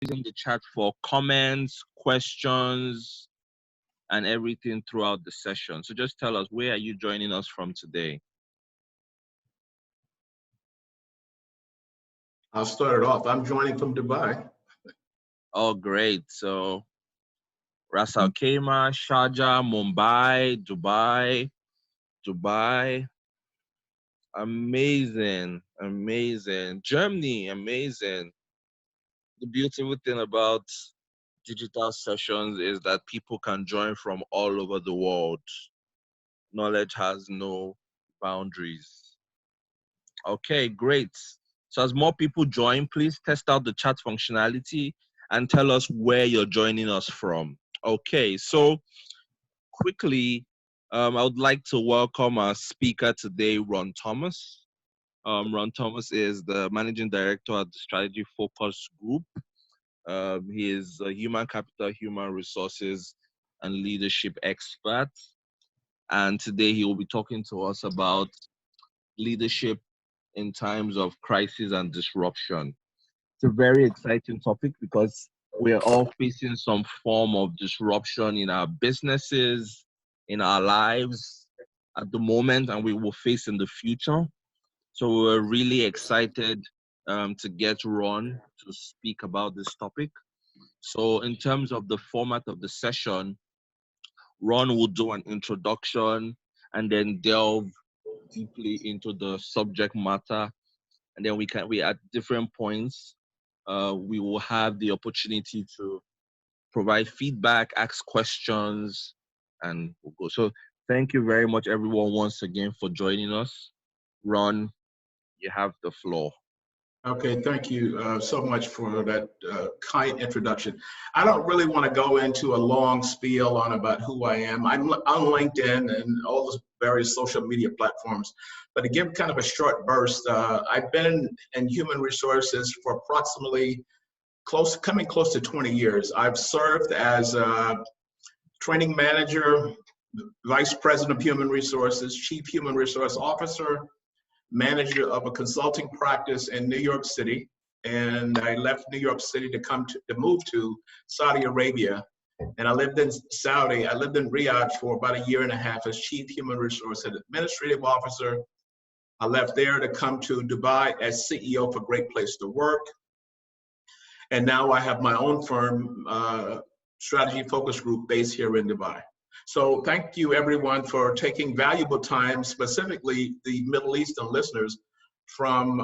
using the chat for comments, questions, and everything throughout the session. So just tell us, where are you joining us from today? I'll start it off. I'm joining from Dubai. Oh, great. So Ras Al Khaimah, Sharjah, Mumbai, Dubai. Amazing, amazing. Germany, amazing. The beautiful thing about digital sessions is that people can join from all over the world. Knowledge has no boundaries. Okay, great. So as more people join, please test out the chat functionality and tell us where you're joining us from. Okay, so quickly, I would like to welcome our speaker today, Ron Thomas. Ron Thomas is the Managing Director at the Strategy Focus Group. He is a human capital, human resources, and leadership expert. And today he will be talking to us about leadership in times of crisis and disruption. It's a very exciting topic because we're all facing some form of disruption in our businesses, in our lives at the moment, and we will face in the future. So we're really excited to get Ron to speak about this topic. So in terms of the format of the session, Ron will do an introduction and then delve deeply into the subject matter, and then we at different points we will have the opportunity to provide feedback, ask questions, and we'll go. So thank you very much, everyone, once again for joining us. Ron, you have the floor. Okay, thank you so much for that kind introduction. I don't really want to go into a long spiel on about who I am. I'm on LinkedIn and all those various social media platforms. But to give kind of a short burst, I've been in human resources for approximately coming close to 20 years. I've served as a training manager, vice president of human resources, chief human resource officer, manager of a consulting practice in New York City. And I left New York City to move to Saudi Arabia. And I lived in Saudi. I lived in Riyadh for about a year and a half as chief human resource and administrative officer. I left there to come to Dubai as CEO for Great Place to Work. And now I have my own firm, Strategy Focus Group, based here in Dubai. So thank you everyone for taking valuable time, specifically the Middle Eastern listeners from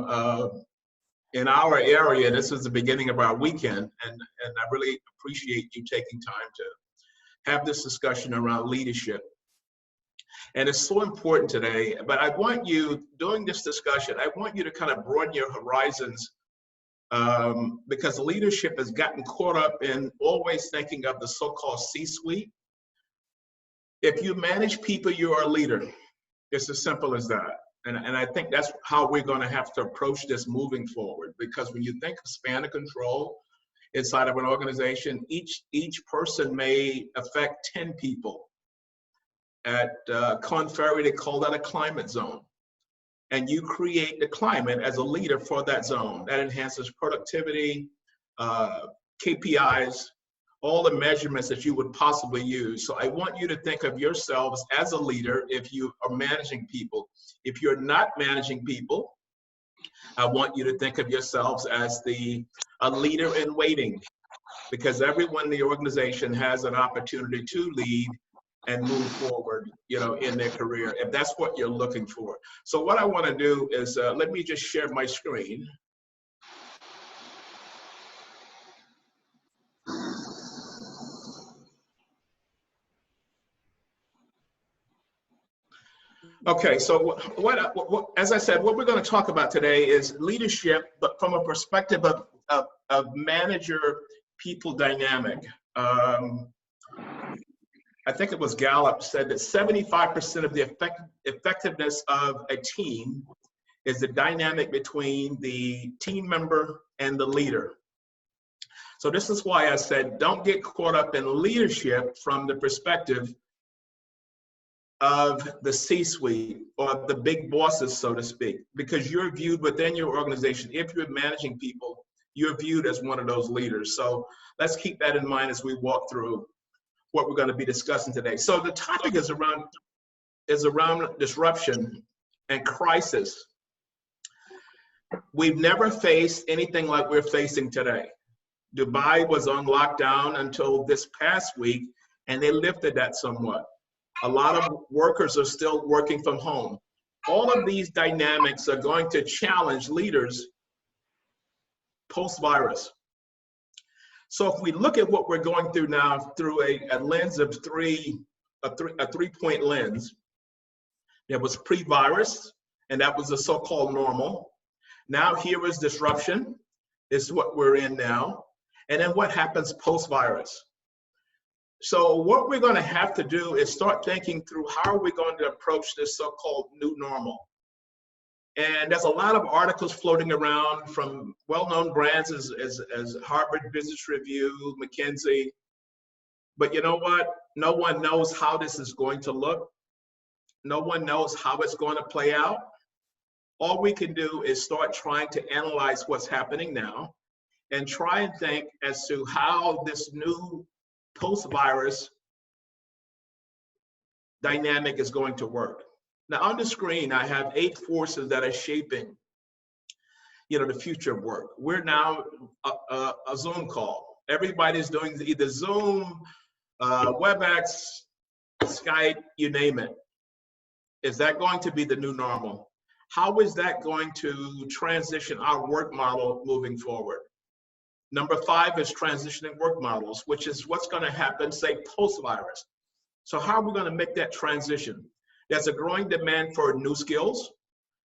in our area. This is the beginning of our weekend, and I really appreciate you taking time to have this discussion around leadership. And it's so important today, but I want you, during this discussion, I want you to kind of broaden your horizons because leadership has gotten caught up in always thinking of the so-called C-suite. If you manage people, you are a leader. It's as simple as that. And I think that's how we're going to have to approach this moving forward. Because when you think of span of control inside of an organization, each person may affect 10 people. At Korn Ferry, they call that a climate zone. And you create the climate as a leader for that zone. That enhances productivity, KPIs, all the measurements that you would possibly use. So I want you to think of yourselves as a leader if you are managing people. If you're not managing people, I want you to think of yourselves as a leader in waiting, because everyone in the organization has an opportunity to lead and move forward, in their career, if that's what you're looking for. So what I want to do is, let me just share my screen. Okay, so what as I said, what we're going to talk about today is leadership, but from a perspective of manager-people dynamic. I think it was Gallup said that 75% of the effectiveness of a team is the dynamic between the team member and the leader. So this is why I said, don't get caught up in leadership from the perspective of the C-suite or the big bosses, so to speak, because you're viewed within your organization. If you're managing people, you're viewed as one of those leaders. So let's keep that in mind as we walk through what we're going to be discussing today. So the topic is around disruption and crisis. We've never faced anything like we're facing today. Dubai was on lockdown until this past week, and they lifted that somewhat. A lot of workers are still working from home. All of these dynamics are going to challenge leaders post-virus. So if we look at what we're going through now through a lens of a three-point lens, there was pre-virus, and that was the so-called normal. Now here is disruption, is what we're in now. And then what happens post-virus? So what we're going to have to do is start thinking through how are we going to approach this so-called new normal. And there's a lot of articles floating around from well-known brands as Harvard Business Review, McKinsey. But you know what? No one knows how this is going to look. No one knows how it's going to play out. All we can do is start trying to analyze what's happening now and try and think as to how this new post-virus dynamic is going to work. Now on the screen, I have 8 forces that are shaping, the future of work. We're now a Zoom call. Everybody's doing either Zoom, WebEx, Skype, you name it. Is that going to be the new normal? How is that going to transition our work model moving forward? Number 5 is transitioning work models, which is what's going to happen, say, post-virus. So how are we going to make that transition? There's a growing demand for new skills.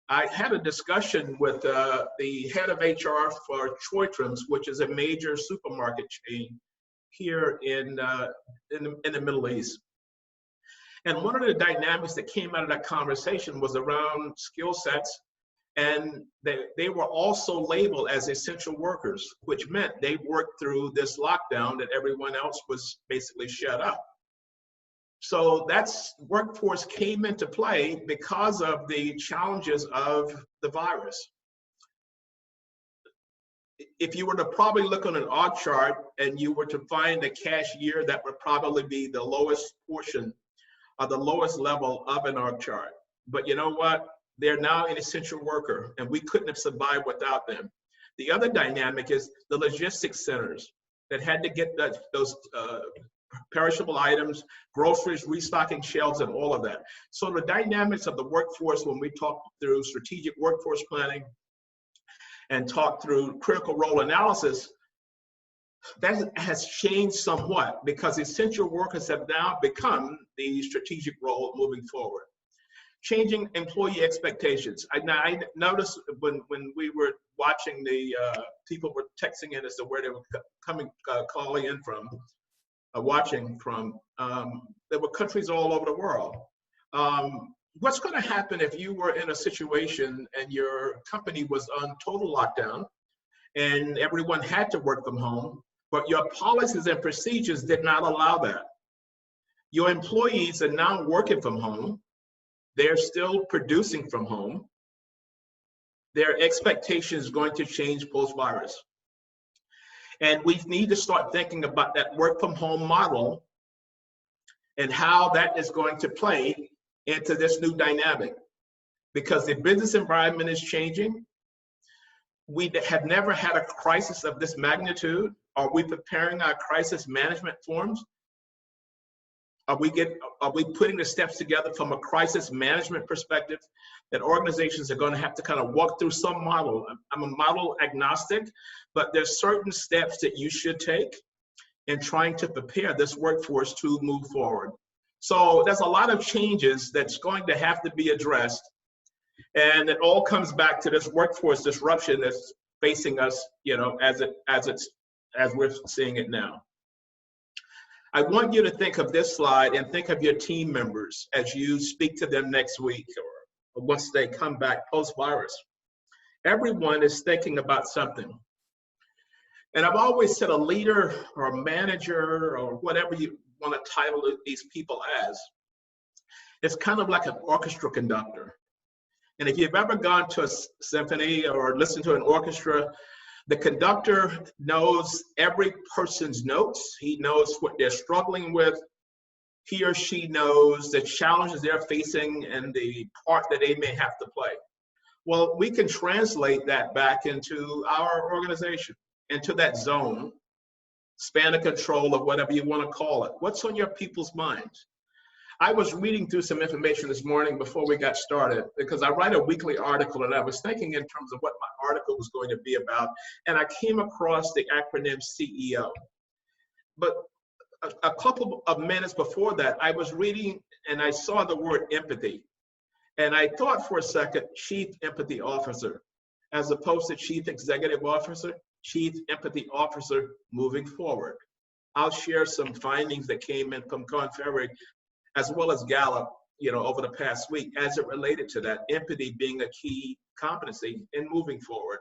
I had a discussion with the head of HR for Choitrums, which is a major supermarket chain here in the Middle East. And one of the dynamics that came out of that conversation was around skill sets, and they were also labeled as essential workers, which meant they worked through this lockdown that everyone else was basically shut up. So that's workforce came into play because of the challenges of the virus. If you were to probably look on an org chart and you were to find a cashier, that would probably be the lowest portion or the lowest level of an org chart. But you know what? They're now an essential worker, and we couldn't have survived without them. The other dynamic is the logistics centers that had to get those perishable items, groceries, restocking shelves, and all of that. So the dynamics of the workforce, when we talk through strategic workforce planning and talk through critical role analysis, that has changed somewhat because essential workers have now become the strategic role moving forward. Changing employee expectations. I noticed when we were watching, the people were texting in as to where they were calling in from, watching from. There were countries all over the world. What's going to happen if you were in a situation and your company was on total lockdown and everyone had to work from home, but your policies and procedures did not allow that? Your employees are now working from home. They're still producing from home. Their expectations is going to change post-virus. And we need to start thinking about that work from home model and how that is going to play into this new dynamic, because the business environment is changing. We have never had a crisis of this magnitude. Are we preparing our crisis management forms? Are we putting the steps together from a crisis management perspective that organizations are going to have to kind of walk through some model? I'm a model agnostic, but there's certain steps that you should take in trying to prepare this workforce to move forward. So there's a lot of changes that's going to have to be addressed. And it all comes back to this workforce disruption that's facing us, as we're seeing it now. I want you to think of this slide and think of your team members as you speak to them next week or once they come back post-virus. Everyone is thinking about something. And I've always said a leader or a manager or whatever you want to title these people as, it's kind of like an orchestra conductor. And if you've ever gone to a symphony or listened to an orchestra, The conductor knows every person's notes. He knows what they're struggling with. He or she knows the challenges they're facing and the part that they may have to play. Well, we can translate that back into our organization, into that zone, span of control, or whatever you want to call it. What's on your people's minds? I was reading through some information this morning before we got started, because I write a weekly article, and I was thinking in terms of what my article was going to be about, and I came across the acronym CEO. But a couple of minutes before that, I was reading and I saw the word empathy. And I thought for a second, Chief Empathy Officer, as opposed to Chief Executive Officer, Chief Empathy Officer moving forward. I'll share some findings that came in from Korn Ferry as well as Gallup, over the past week as it related to that, empathy being a key competency in moving forward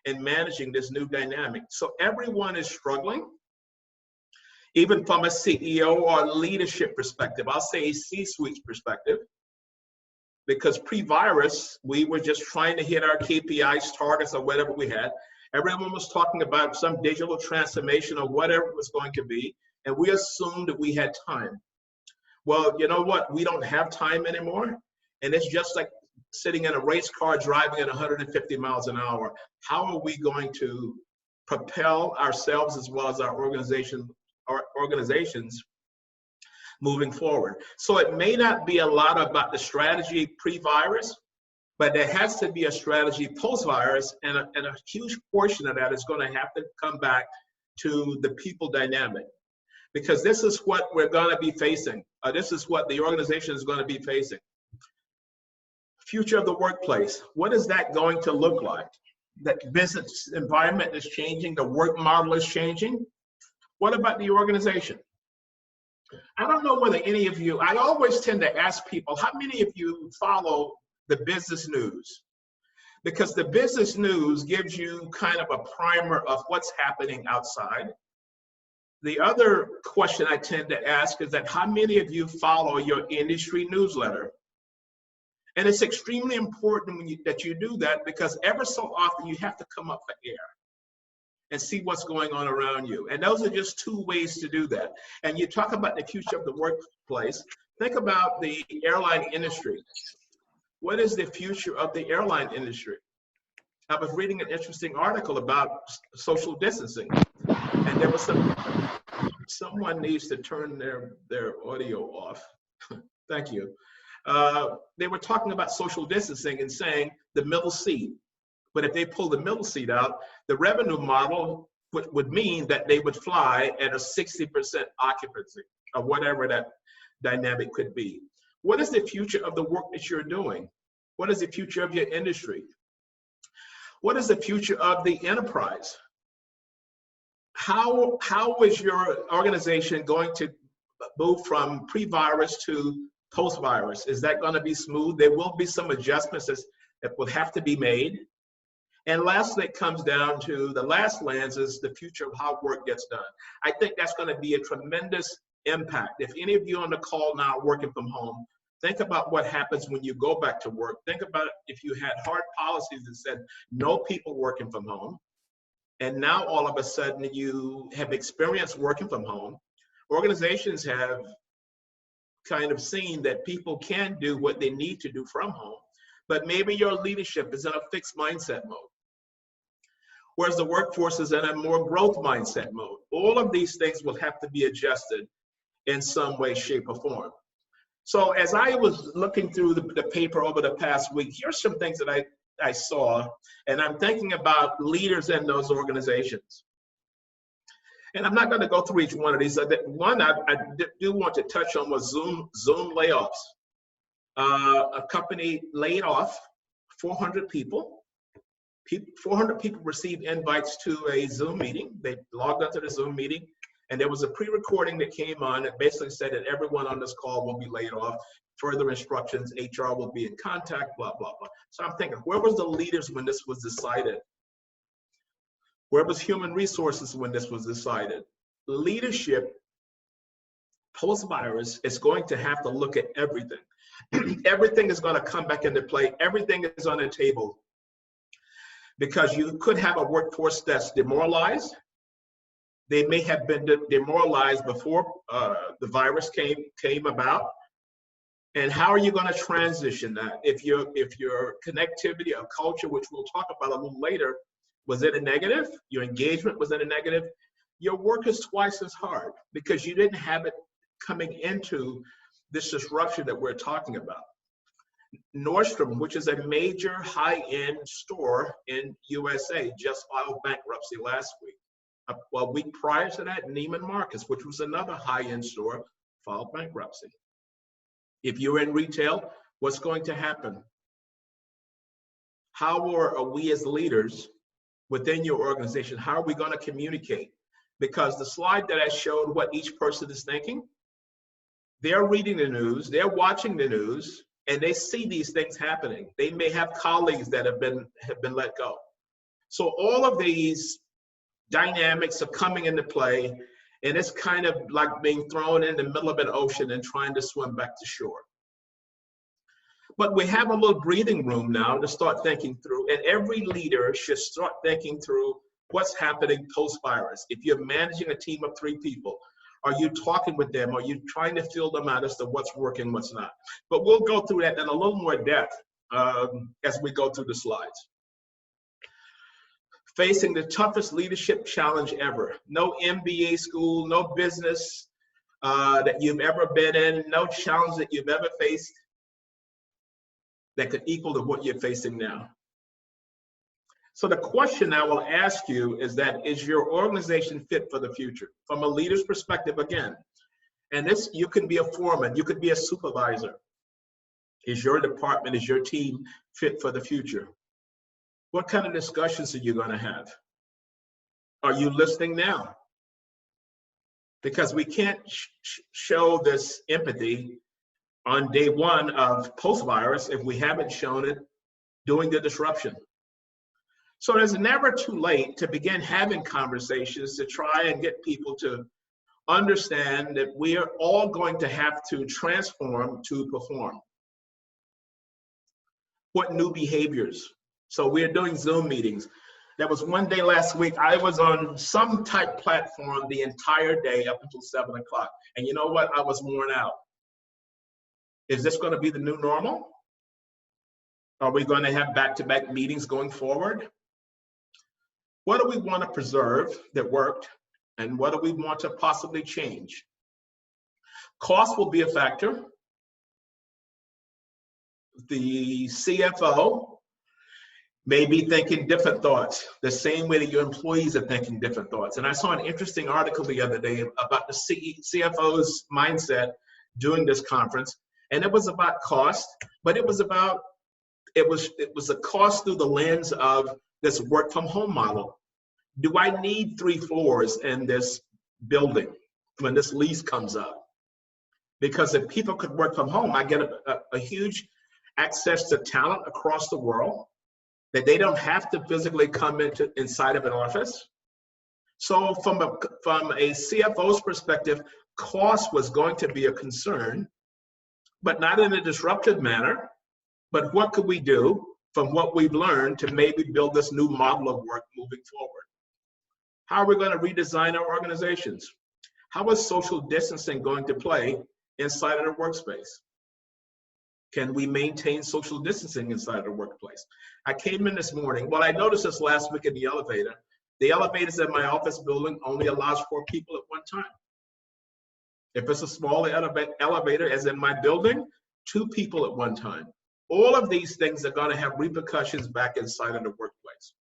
and managing this new dynamic. So everyone is struggling, even from a CEO or leadership perspective. I'll say a C-suite perspective, because pre-virus, we were just trying to hit our KPIs, targets, or whatever we had. Everyone was talking about some digital transformation or whatever it was going to be, and we assumed that we had time. Well, you know what? We don't have time anymore, and it's just like sitting in a race car driving at 150 miles an hour. How are we going to propel ourselves as well as our organizations moving forward? So it may not be a lot about the strategy pre-virus, but there has to be a strategy post-virus, and a huge portion of that is going to have to come back to the people dynamic, because this is what we're going to be facing. This is what the organization is going to be facing. Future of the workplace. What is that going to look like? The business environment is changing. The work model is changing. What about the organization? I don't know whether any of you, I always tend to ask people, how many of you follow the business news? Because the business news gives you kind of a primer of what's happening outside. The other question I tend to ask is that how many of you follow your industry newsletter? And it's extremely important that you do that, because ever so often you have to come up for air and see what's going on around you. And those are just two ways to do that. And you talk about the future of the workplace. Think about the airline industry. What is the future of the airline industry? I was reading an interesting article about social distancing, and there was someone needs to turn their audio off. Thank you. They were talking about social distancing and saying the middle seat. But if they pull the middle seat out, the revenue model would mean that they would fly at a 60% occupancy, or whatever that dynamic could be. What is the future of the work that you're doing? What is the future of your industry? What is the future of the enterprise? How is your organization going to move from pre-virus to post-virus? Is that going to be smooth? There will be some adjustments that will have to be made. And lastly, it comes down to the last lens is the future of how work gets done. I think that's going to be a tremendous impact. If any of you on the call now are working from home, think about what happens when you go back to work. Think about if you had hard policies that said no people working from home, and now all of a sudden you have experienced working from home. Organizations have kind of seen that people can do what they need to do from home, but maybe your leadership is in a fixed mindset mode, whereas the workforce is in a more growth mindset mode. All of these things will have to be adjusted in some way, shape, or form. So as I was looking through the paper over the past week, here's some things that I saw, and I'm thinking about leaders in those organizations. And I'm not going to go through each one of these. One I do want to touch on was Zoom layoffs. A company laid off 400 people. 400 people received invites to a Zoom meeting. They logged onto the Zoom meeting, and there was a pre-recording that came on that basically said that everyone on this call will be laid off. Further instructions, HR will be in contact, blah, blah, blah. So I'm thinking, where was the leaders when this was decided? Where was human resources when this was decided? Leadership post-virus is going to have to look at everything. Everything is going to come back into play. Everything is on the table. because you could have a workforce that's demoralized. They may have been demoralized before the virus came about. And how are you going to transition that? If your connectivity or culture, which we'll talk about a little later, was in a negative, your engagement was in a negative, your work is twice as hard because you didn't have it coming into this disruption that we're talking about. Nordstrom, which is a major high-end store in USA, just filed bankruptcy last week. A week prior to that, Neiman Marcus, which was another high-end store, filed bankruptcy. If you're in retail, what's going to happen? How are we as leaders within your organization, how are we going to communicate? Because the slide that I showed what each person is thinking, they're reading the news, they're watching the news, and they see these things happening. They may have colleagues that have been let go. So all of these dynamics are coming into play, and it's kind of like being thrown in the middle of an ocean and trying to swim back to shore. But we have a little breathing room now to start thinking through, and every leader should start thinking through what's happening post-virus. If you're managing a team of 3 people, are you talking with them? Are you trying to fill them out as to what's working, what's not? But we'll go through that in a little more depth as we go through the slides. Facing the toughest leadership challenge ever. No MBA school, no business that you've ever been in, no challenge that you've ever faced that could equal to what you're facing now. So the question I will ask you is that, is your organization fit for the future? From a leader's perspective again, and this, you can be a foreman, you could be a supervisor. Is your department, is your team fit for the future? What kind of discussions are you going to have? Are you listening now? Because we can't show this empathy on day one of post-virus if we haven't shown it during the disruption. So it's never too late to begin having conversations to try and get people to understand that we are all going to have to transform to perform. What new behaviors? So we're doing Zoom meetings. There was one day last week, I was on some type platform the entire day up until 7 o'clock. And you know what? I was worn out. Is this going to be the new normal? Are we going to have back-to-back meetings going forward? What do we want to preserve that worked, and what do we want to possibly change? Cost will be a factor. The CFO may be thinking different thoughts, the same way that your employees are thinking different thoughts. And I saw an interesting article the other day about the CFO's mindset during this conference, and it was about cost, but it was a cost through the lens of this work from home model. Do I need 3 floors in this building when this lease comes up? Because if people could work from home, I get a huge access to talent across the world that they don't have to physically come inside of an office. So from a CFO's perspective, cost was going to be a concern, but not in a disruptive manner. But what could we do from what we've learned to maybe build this new model of work moving forward? How are we going to redesign our organizations? How is social distancing going to play inside of the workspace? Can we maintain social distancing inside of the workplace? I came in this morning, well, I noticed this last week in the elevator. The elevators in my office building only allows 4 people at one time. If it's a small elevator, as in my building, 2 people at one time. All of these things are going to have repercussions back inside of the workplace.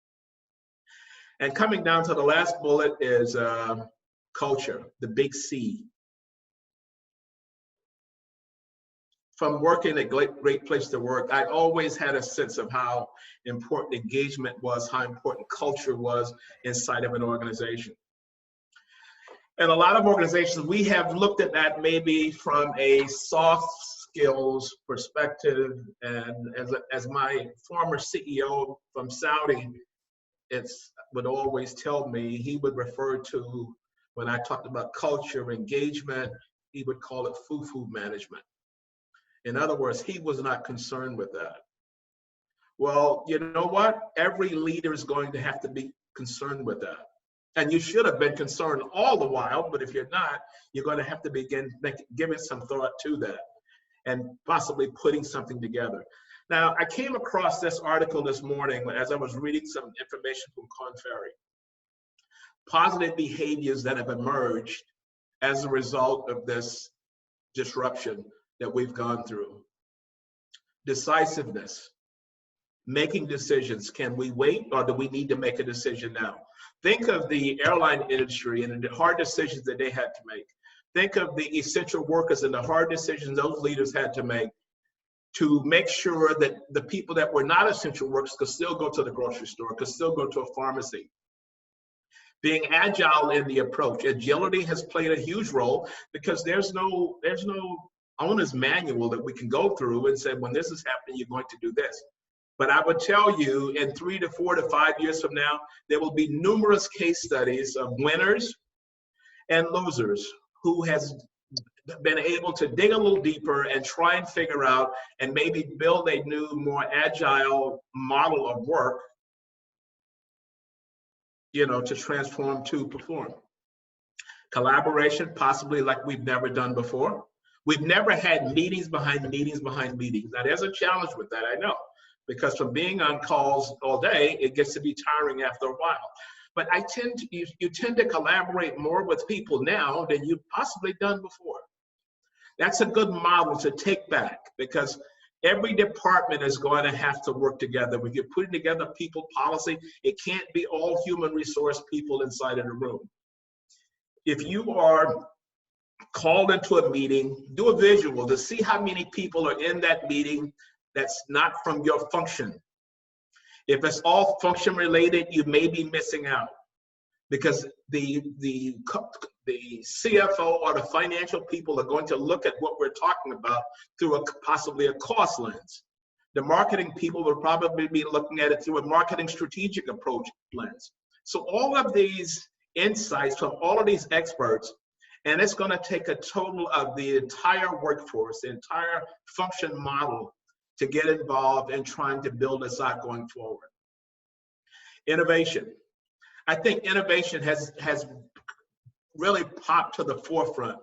And coming down to the last bullet is culture, the big C. From working at Great Place to Work, I always had a sense of how important engagement was, how important culture was inside of an organization. And a lot of organizations, we have looked at that maybe from a soft skills perspective. And as my former CEO from Saudi, would always tell me, he would refer to, when I talked about culture, engagement, he would call it foo-foo management. In other words, he was not concerned with that. Well, you know what? Every leader is going to have to be concerned with that. And you should have been concerned all the while, but if you're not, you're going to have to begin giving some thought to that and possibly putting something together. Now, I came across this article this morning as I was reading some information from Korn Ferry. Positive behaviors that have emerged as a result of this disruption that we've gone through. Decisiveness, making decisions. Can we wait, or do we need to make a decision now? Think of the airline industry and the hard decisions that they had to make. Think of the essential workers and the hard decisions those leaders had to make sure that the people that were not essential workers could still go to the grocery store, could still go to a pharmacy. Being agile in the approach. Agility has played a huge role because there's no owner's manual that we can go through and say, when this is happening, you're going to do this. But I would tell you, in 3 to 4 to 5 years from now, there will be numerous case studies of winners and losers who has been able to dig a little deeper and try and figure out and maybe build a new, more agile model of work, to transform, to perform. Collaboration, possibly like we've never done before. We've never had meetings behind meetings behind meetings. Now, there's a challenge with that, I know, because from being on calls all day, it gets to be tiring after a while. But you tend to collaborate more with people now than you've possibly done before. That's a good model to take back, because every department is going to have to work together. When you're putting together people policy, it can't be all human resource people inside of the room. If you are called into a meeting, do a visual to see how many people are in that meeting that's not from your function. If it's all function related, you may be missing out, because the CFO or the financial people are going to look at what we're talking about through possibly a cost lens. The marketing people will probably be looking at it through a marketing strategic approach lens. So all of these insights from all of these experts, and it's going to take a total of the entire workforce, the entire function model, to get involved in trying to build this out going forward. Innovation. I think innovation has really popped to the forefront.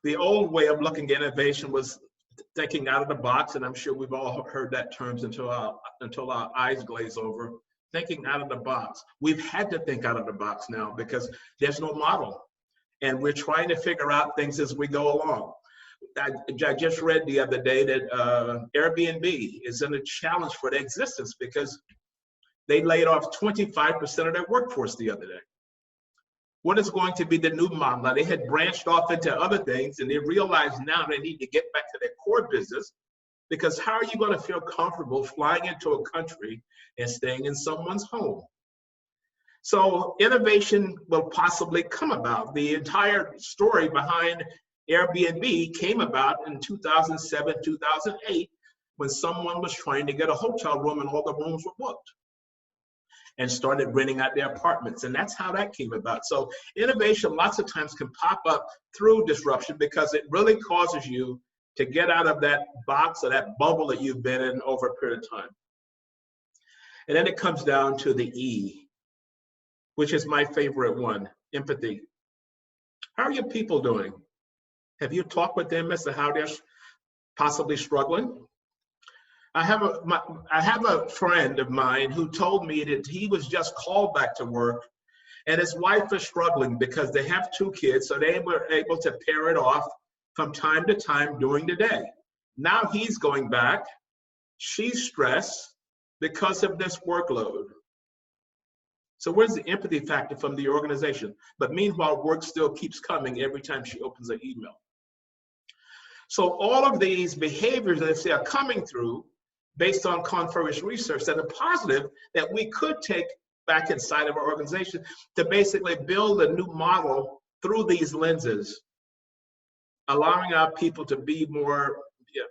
The old way of looking at innovation was thinking out of the box, and I'm sure we've all heard that term until our eyes glaze over. Thinking out of the box. We've had to think out of the box now because there's no model, and we're trying to figure out things as we go along. I just read the other day that Airbnb is in a challenge for their existence because they laid off 25% of their workforce the other day. What is going to be the new model? Now, they had branched off into other things, and they realize now they need to get back to their core business, because how are you going to feel comfortable flying into a country and staying in someone's home? So innovation will possibly come about. The entire story behind Airbnb came about in 2007, 2008, when someone was trying to get a hotel room and all the rooms were booked, and started renting out their apartments. And that's how that came about. So innovation lots of times can pop up through disruption, because it really causes you to get out of that box or that bubble that you've been in over a period of time. And then it comes down to the E, which is my favorite one, empathy. How are your people doing? Have you talked with them as to how they're possibly struggling? I have a friend of mine who told me that he was just called back to work, and his wife is struggling because they have 2 kids, so they were able to pair it off from time to time during the day. Now he's going back. She's stressed because of this workload. So where's the empathy factor from the organization? But meanwhile, work still keeps coming every time she opens an email. So all of these behaviors that they are coming through based on Korn Ferry's research that are positive, that we could take back inside of our organization to basically build a new model through these lenses, allowing our people to be more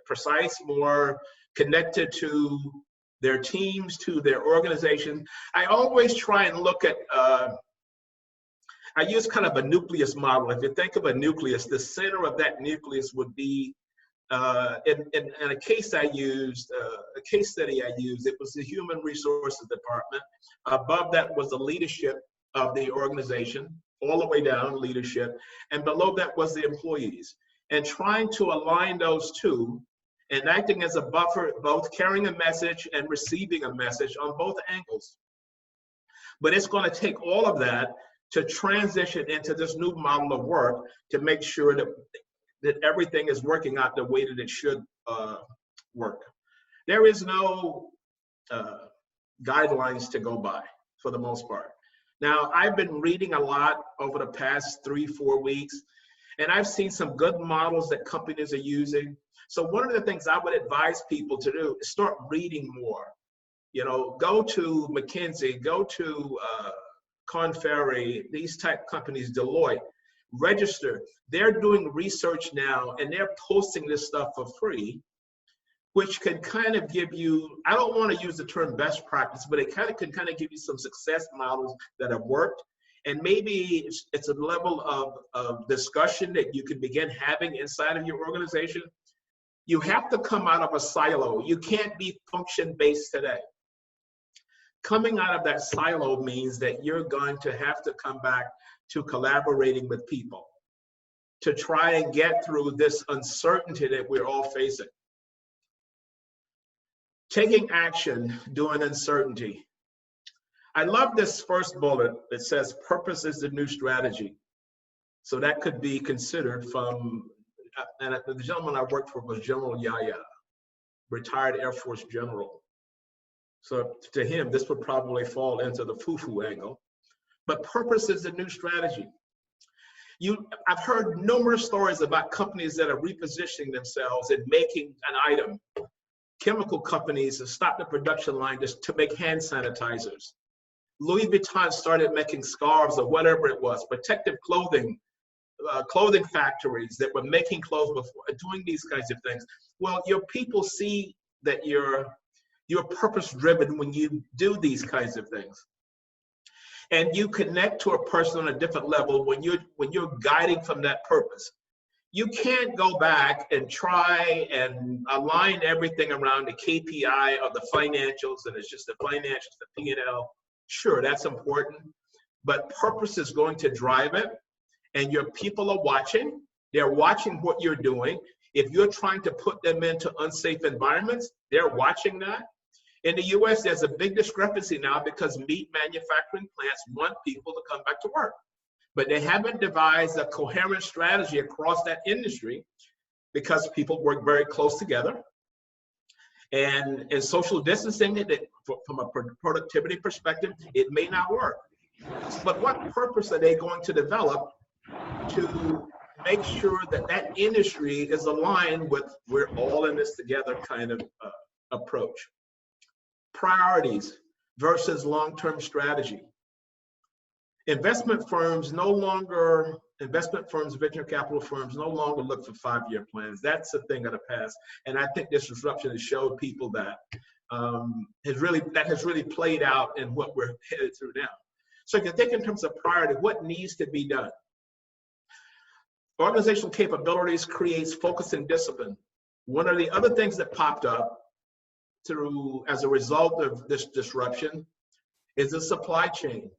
precise, more connected to their teams, to their organization. I always try and look at, I use kind of a nucleus model. If you think of a nucleus, the center of that nucleus would be In a case I used, a case study I used, it was the human resources department. Above that was the leadership of the organization, all the way down leadership, and below that was the employees. And trying to align those two and acting as a buffer, both carrying a message and receiving a message on both angles. But it's going to take all of that to transition into this new model of work to make sure that everything is working out the way that it should work. There is no guidelines to go by for the most part. Now, I've been reading a lot over the past 3-4 weeks, and I've seen some good models that companies are using. So one of the things I would advise people to do is start reading more. You know, go to McKinsey, go to Korn Ferry, these type companies, Deloitte, register. They're doing research now, and they're posting this stuff for free, which can kind of give you, I don't want to use the term best practice, but it can kind of give you some success models that have worked. And maybe it's a level of discussion that you can begin having inside of your organization. You have to come out of a silo. You can't be function-based today. Coming out of that silo means that you're going to have to come back to collaborating with people to try and get through this uncertainty that we're all facing. Taking action during uncertainty. I love this first bullet that says purpose is the new strategy. So that could be considered from, and the gentleman I worked for was General Yaya, retired Air Force general. So to him, this would probably fall into the foo-foo angle. But purpose is the new strategy. I've heard numerous stories about companies that are repositioning themselves and making an item. Chemical companies have stopped the production line just to make hand sanitizers. Louis Vuitton started making scarves or whatever it was, protective clothing, clothing factories that were making clothes before, doing these kinds of things. Well, your people see that you're purpose-driven when you do these kinds of things. And you connect to a person on a different level when you're guiding from that purpose. You can't go back and try and align everything around the KPI of the financials, and it's just the financials, the P&L. Sure, that's important, but purpose is going to drive it, and your people are watching. They're watching what you're doing. If you're trying to put them into unsafe environments, they're watching that. In the US, there's a big discrepancy now because meat manufacturing plants want people to come back to work. But they haven't devised a coherent strategy across that industry because people work very close together. And in social distancing, from a productivity perspective, it may not work. But what purpose are they going to develop to make sure that that industry is aligned with we're all in this together kind of approach? Priorities versus long-term strategy. Investment firms, venture capital firms no longer look for 5-year plans. That's a thing of the past. And I think this disruption has showed people that has really played out in what we're headed through now. So if you think in terms of priority, what needs to be done? Organizational capabilities creates focus and discipline. One of the other things that popped up as a result of this disruption is the supply chain.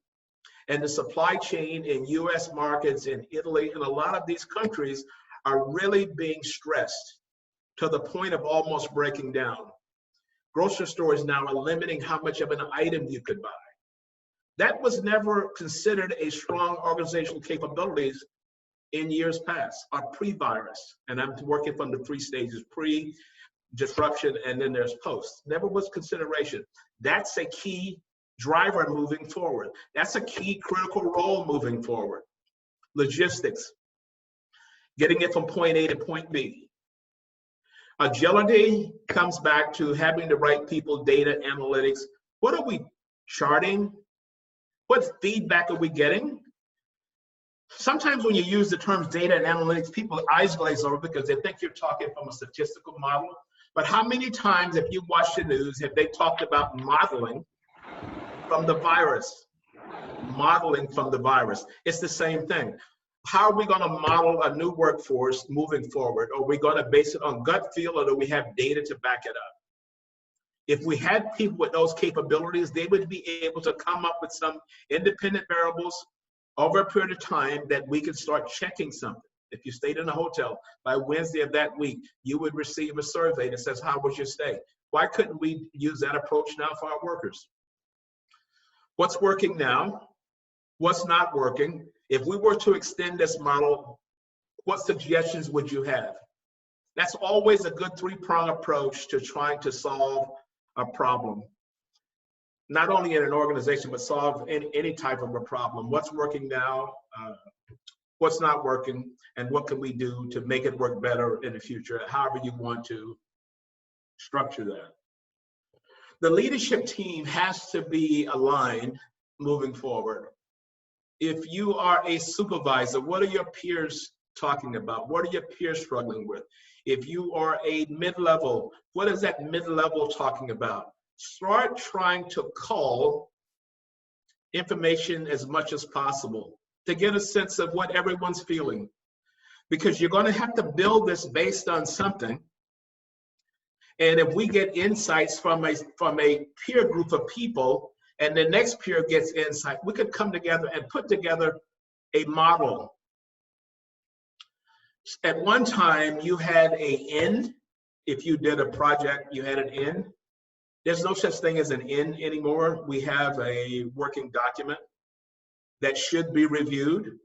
And the supply chain in US markets, in Italy, and a lot of these countries are really being stressed to the point of almost breaking down. Grocery stores now are limiting how much of an item you could buy. That was never considered a strong organizational capabilities in years past, or pre-virus. And I'm working from the 3 stages: pre, disruption, and then there's post. Never was consideration. That's a key driver moving forward. That's a key critical role moving forward. Logistics, getting it from point A to point B. Agility comes back to having the right people, data, analytics. What are we charting? What feedback are we getting? Sometimes when you use the terms data and analytics, people's eyes glaze over because they think you're talking from a statistical model. But how many times, if you watch the news, have they talked about modeling from the virus? Modeling from the virus. It's the same thing. How are we going to model a new workforce moving forward? Are we going to base it on gut feel, or do we have data to back it up? If we had people with those capabilities, they would be able to come up with some independent variables over a period of time that we could start checking something. If you stayed in a hotel, by Wednesday of that week, you would receive a survey that says, how was your stay? Why couldn't we use that approach now for our workers? What's working now? What's not working? If we were to extend this model, what suggestions would you have? That's always a good three-pronged approach to trying to solve a problem. Not only in an organization, but solve any type of a problem. What's working now? What's not working? And what can we do to make it work better in the future? However you want to structure that. The leadership team has to be aligned moving forward. If you are a supervisor, what are your peers talking about? What are your peers struggling with? If you are a mid-level, what is that mid-level talking about? Start trying to cull information as much as possible to get a sense of what everyone's feeling. Because you're going to have to build this based on something. And if we get insights from a peer group of people, and the next peer gets insight, we could come together and put together a model. At one time, you had an end. If you did a project, you had an end. There's no such thing as an end anymore. We have a working document that should be reviewed,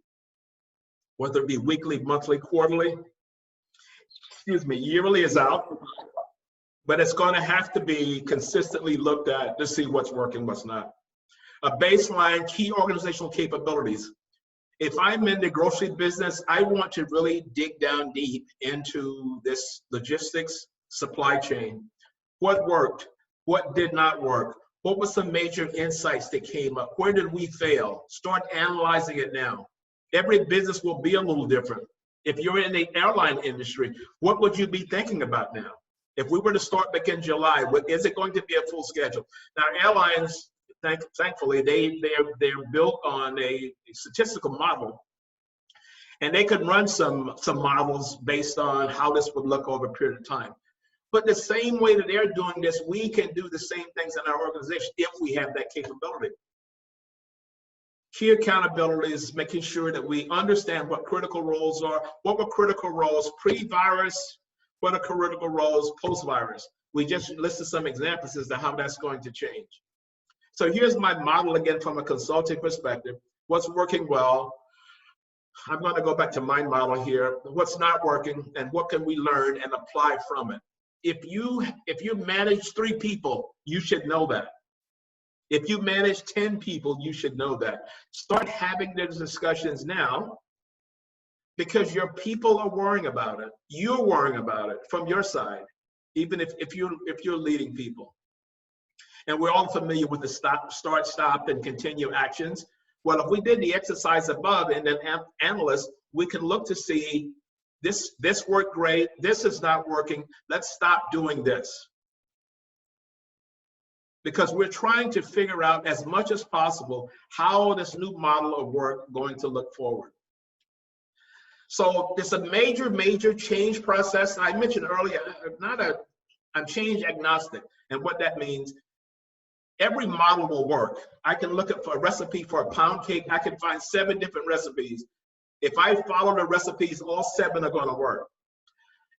whether it be weekly, monthly, quarterly. Excuse me, yearly is out. But it's going to have to be consistently looked at to see what's working, what's not. A baseline, key organizational capabilities. If I'm in the grocery business, I want to really dig down deep into this logistics supply chain. What worked? What did not work? What were some major insights that came up? Where did we fail? Start analyzing it now. Every business will be a little different. If you're in the airline industry, what would you be thinking about now? If we were to start back in July, is it going to be a full schedule? Now, airlines, thankfully, they're built on a statistical model, and they could run some models based on how this would look over a period of time. But the same way that they're doing this, we can do the same things in our organization if we have that capability. Key accountability is making sure that we understand what critical roles are, what were critical roles pre-virus, what are critical roles post-virus. We just listed some examples as to how that's going to change. So here's my model again from a consulting perspective. What's working well? I'm going to go back to my model here. What's not working, and what can we learn and apply from it? If you manage 3 people, you should know that. If you manage 10 people, you should know that. Start having those discussions now, because your people are worrying about it. You're worrying about it from your side, even if you're leading people. And we're all familiar with the start, stop, and continue actions. Well, if we did the exercise above and then analysts, we can look to see this worked great, this is not working, let's stop doing this. Because we're trying to figure out as much as possible how this new model of work going to look forward. So it's a major change process. I mentioned earlier, I'm change agnostic. And what that means, every model will work. I can look at for a recipe for a pound cake. I can find 7 different recipes. If I follow the recipes, all 7 are going to work.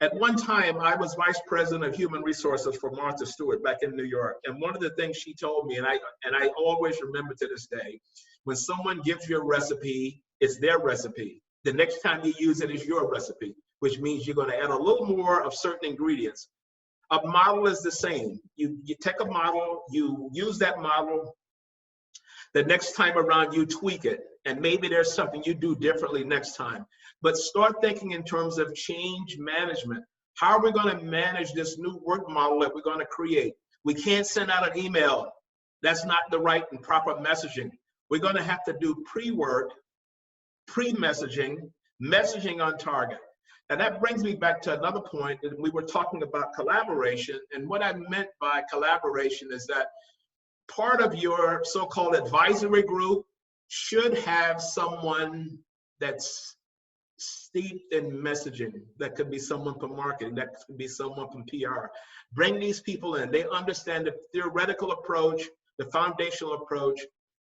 At one time, I was vice president of human resources for Martha Stewart back in New York. And one of the things she told me, and I always remember to this day, when someone gives you a recipe, it's their recipe. The next time you use it is your recipe, which means you're going to add a little more of certain ingredients. A model is the same. You take a model, you use that model. The next time around, you tweak it. And maybe there's something you do differently next time. But start thinking in terms of change management. How are we going to manage this new work model that we're going to create? We can't send out an email. That's not the right and proper messaging. We're going to have to do pre-work, pre-messaging, messaging on target. And that brings me back to another point that we were talking about collaboration. And what I meant by collaboration is that part of your so-called advisory group should have someone that's steeped in messaging. That could be someone from marketing, that could be someone from PR. Bring these people in. They understand the theoretical approach, the foundational approach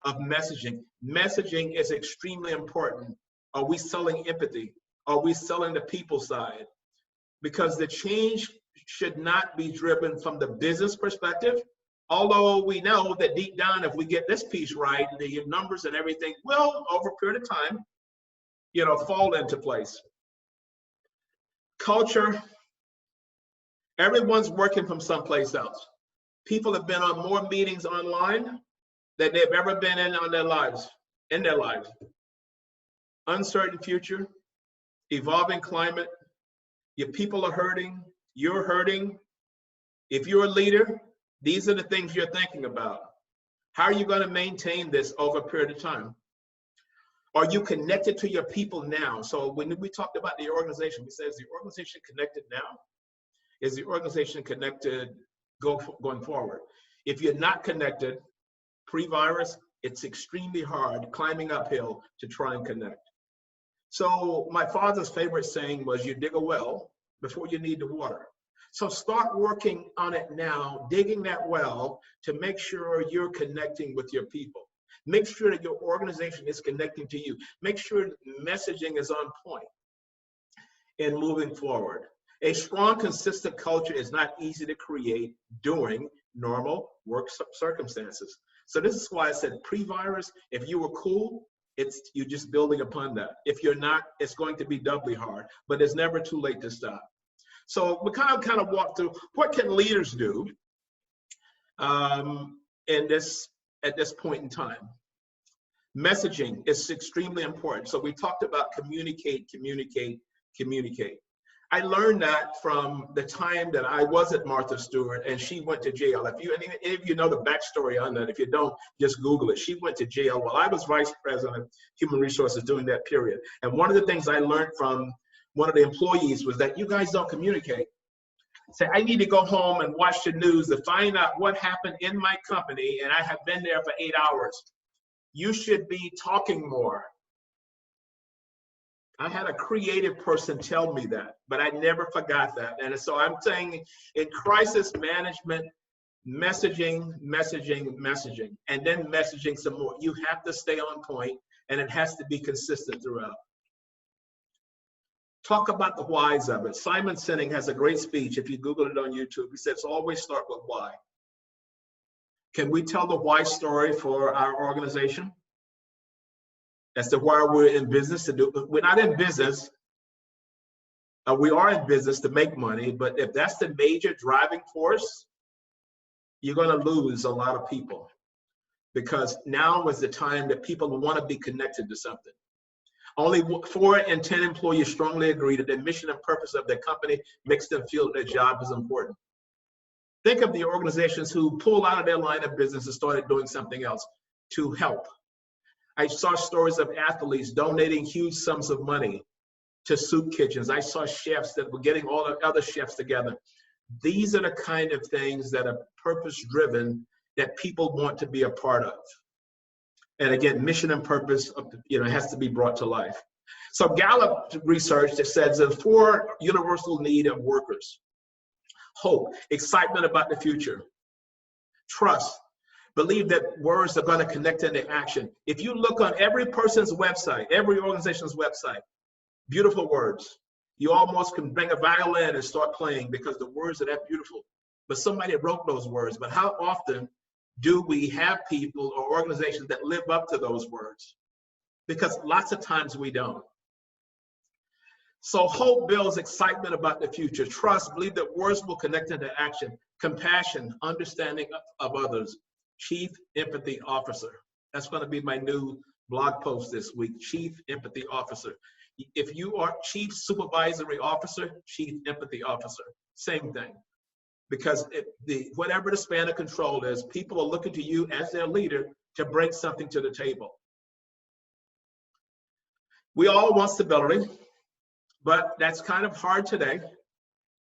of messaging. Messaging is extremely important. Are we selling empathy? Are we selling the people side? Because the change should not be driven from the business perspective, although we know that deep down, if we get this piece right, the numbers and everything will, over a period of time, fall into place. Culture, everyone's working from someplace else. People have been on more meetings online than they've ever been in their lives. Uncertain future, evolving climate, your people are hurting, you're hurting. If you're a leader, these are the things you're thinking about. How are you going to maintain this over a period of time? Are you connected to your people now? So when we talked about the organization, we said, is the organization connected now? Is the organization connected going forward? If you're not connected, pre-virus, it's extremely hard climbing uphill to try and connect. So my father's favorite saying was, you dig a well before you need the water. So start working on it now, digging that well to make sure you're connecting with your people. Make sure that your organization is connecting to you. Make sure messaging is on point in moving forward. A strong, consistent culture is not easy to create during normal work circumstances. So this is why I said pre-virus, if you were cool, you're just building upon that. If you're not, it's going to be doubly hard, but it's never too late to stop. So we kind of walk through what can leaders do at this point in time. Messaging is extremely important. So we talked about communicate. I learned that from the time that I was at Martha Stewart and she went to jail. If any of you know the backstory on that, if you don't, just Google it. She went to jail while I was vice president of human resources during that period. And one of the things I learned from one of the employees was that you guys don't communicate. Say, I need to go home and watch the news to find out what happened in my company, and I have been there for 8 hours. You should be talking more. I had a creative person tell me that, but I never forgot that. And so I'm saying in crisis management, messaging, and then messaging some more. You have to stay on point, and it has to be consistent throughout. Talk about the whys of it. Simon Sinek has a great speech. If you Google it on YouTube, he says, always start with why. Can we tell the why story for our organization? As to why we're in business to do. We're not in business. We are in business to make money, but if that's the major driving force, you're going to lose a lot of people, because now is the time that people want to be connected to something. Only 4 in 10 employees strongly agree that the mission and purpose of their company makes them feel that their job is important. Think of the organizations who pulled out of their line of business and started doing something else to help. I saw stories of athletes donating huge sums of money to soup kitchens. I saw chefs that were getting all the other chefs together. These are the kind of things that are purpose-driven that people want to be a part of. And again, mission and purpose, has to be brought to life. So Gallup research that says the 4 universal need of workers: hope, excitement about the future; trust, believe that words are going to connect into action. If you look on every person's website, every organization's website, beautiful words. You almost can bring a violin and start playing because the words are that beautiful. But somebody wrote those words. But how often do we have people or organizations that live up to those words? Because lots of times we don't. So hope builds excitement about the future. Trust, believe that words will connect into action. Compassion, understanding of others. Chief Empathy Officer. That's going to be my new blog post this week, Chief Empathy Officer. If you are Chief Supervisory Officer, Chief Empathy Officer, same thing. Because whatever the span of control is, people are looking to you as their leader to bring something to the table. We all want stability, but that's kind of hard today.